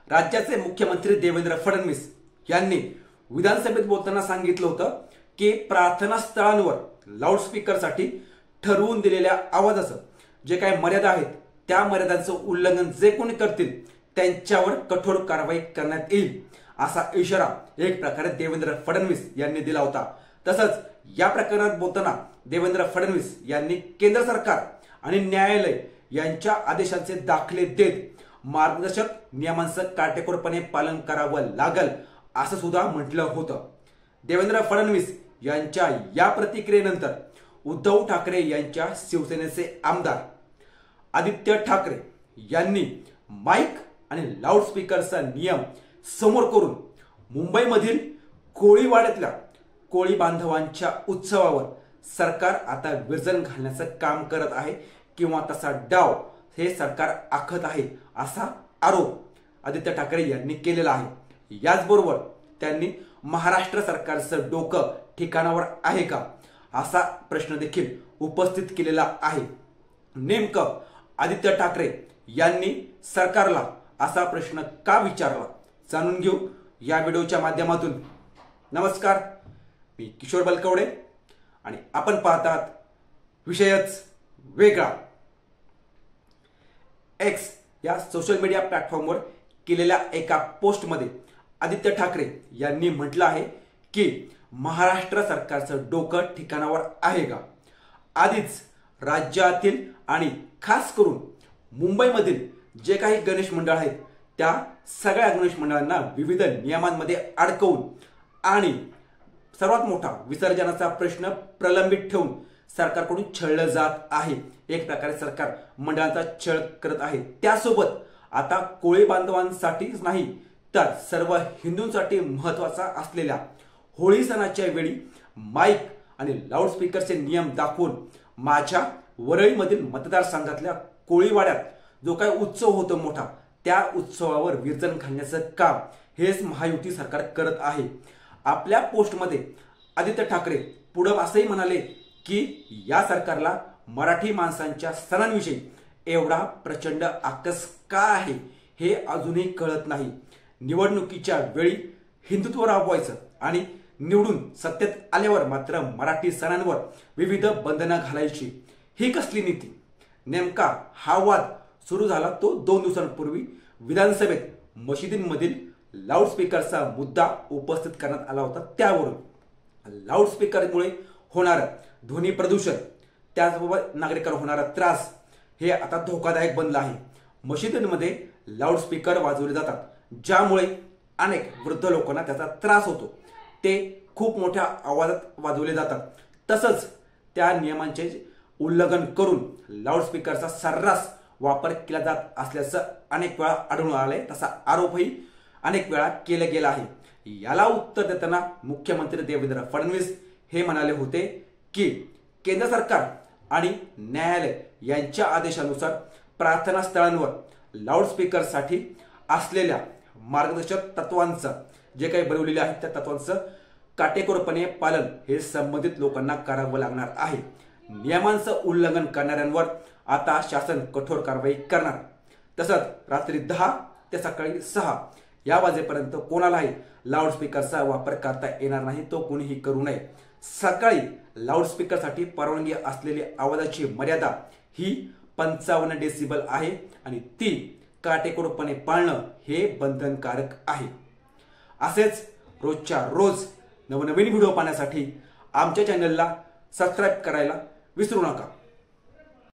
राज्याचे मुख्यमंत्री देवेंद्र फडणवीस यांनी विधानसभेत बोलताना सांगितलं होतं की प्रार्थना स्थळांवर लाऊडस्पीकरसाठी ठरवून दिलेल्या आवाजाचं जे काही मर्यादा आहेत त्या मर्यादांचं उल्लंघन जे कोणी करतील त्यांच्यावर कठोर कारवाई करण्यात येईल असा इशारा एक प्रकारे देवेंद्र फडणवीस यांनी दिला होता। तसंच या प्रकरणात बोलताना देवेंद्र फडणवीस यांनी केंद्र सरकार आणि न्यायालय यांच्या आदेशांचे दाखले देत मार्गदर्शक नियमांचं काटेकोरपणे पालन करावं लागेल असं सुद्धा म्हटलं होतं। देवेंद्र फडणवीस यांच्या या प्रतिक्रियेनंतर उद्धव ठाकरे यांच्या शिवसेनेचे आमदार आदित्य ठाकरे यांनी माईक आणि लाऊडस्पीकरचा नियम समोर करून मुंबईमधील कोळीवाड्यातल्या कोळी बांधवांच्या उत्सवावर सरकार आता विरजन घालण्याचं काम करत आहे किंवा तसा डाव हे सरकार आखत आहे असा आरोप आदित्य ठाकरे यांनी केलेला आहे। याचबरोबर त्यांनी महाराष्ट्र सरकारचं डोकं ठिकाणावर आहे का असा प्रश्न देखील उपस्थित केलेला आहे। नेमकं आदित्य ठाकरे यांनी सरकारला असा प्रश्न का विचारला जाणून घेऊ या व्हिडिओच्या माध्यमातून। नमस्कार, मी किशोर बलकवडे आणि आपण पाहतात विषयच वेगळा। एक्स या सोशल मीडिया प्लॅटफॉर्मवर केलेल्या एका पोस्टमध्ये आदित्य ठाकरे यांनी म्हटलं आहे की महाराष्ट्र सरकारचं डोकं ठिकाणावर आहे का। आधीच राज्यातील आणि खास करून मुंबईमधील जे काही गणेश मंडळ आहेत त्या सगळ्या गणेश मंडळांना विविध नियमांमध्ये अडकवून आणि सर्वात मोठा विसर्जनाचा प्रश्न प्रलंबित ठेवून सरकारकडून छळलं जात आहे। एक प्रकारे सरकार मंडळांचा छळ करत आहे। त्यासोबत आता कोळी बांधवांसाठीच नाही तर सर्व हिंदूंसाठी महत्त्वाचा असलेल्या होळी सणाच्या वेळी माईक आणि लाऊडस्पीकरचे नियम दाखवून माझ्या वरळीमधील मतदारसंघातल्या कोळीवाड्यात जो काही उत्सव होतो मोठा त्या उत्सवावर विरजन घालण्याचं काम हेच महायुती सरकार करत आहे। आपल्या पोस्टमध्ये आदित्य ठाकरे पुढे असंही म्हणाले की या सरकारला मराठी माणसांच्या सणांविषयी एवढा प्रचंड आकस का आहे हे अजूनही कळत नाही। निवडणुकीच्या वेळी हिंदुत्व राबवायचं आणि निवडून सत्तेत आल्यावर मात्र मराठी सणांवर विविध बंधनं घालायची, ही कसली नीती। नेमका हा वाद सुरू झाला तो 2 दिवसांपूर्वी विधानसभेत मशिदींमधील लाऊडस्पीकरचा मुद्दा उपस्थित करण्यात आला होता। त्यावरून लाऊडस्पीकरमुळे होणारं ध्वनी प्रदूषण त्याचबरोबर नागरिकांना होणारा त्रास हे आता धोकादायक बनलं आहे। मशिदींमध्ये लाऊडस्पीकर वाजवले जातात ज्यामुळे अनेक वृद्ध लोकांना त्याचा त्रास होतो। ते खूप मोठ्या आवाजात वाजवले जातात। तसंच त्या नियमांचे उल्लंघन करून लाऊडस्पीकरचा सर्रास वापर केला जात असल्याचं अनेक वेळा आढळून आलंय। तसा आरोपही अनेक वेळा केला गेला आहे। याला उत्तर देताना मुख्यमंत्री देवेंद्र फडणवीस हे म्हणाले होते की केंद्र सरकार आणि न्यायालय यांच्या आदेशानुसार प्रार्थना स्थळांवर लाऊडस्पीकरसाठी असलेल्या मार्गदर्शक तत्वांचं जे काही बनवलेले आहे त्या तत्वांचं काटेकोरपणे पालन हे संबंधित लोकांना करावं लागणार आहे। नियमांचं उल्लंघन करणाऱ्यांवर आता शासन कठोर कारवाई करणार। तसंच रात्री 10 ते सकाळी 6 या वाजेपर्यंत कोणालाही लाऊडस्पीकरचा वापर करता येणार नाही, तो कोणीही करू नये। सकाळी लाऊडस्पीकरसाठी परवानगी असलेली आवाजाची मर्यादा ही 55 डेसिबल आहे आणि ती काटेकोरपणे पाळणं हे बंधनकारक आहे। असेच रोजच्या रोज नवनवीन व्हिडिओ पाहण्यासाठी आमच्या चॅनलला सबस्क्राईब करायला विसरू नका।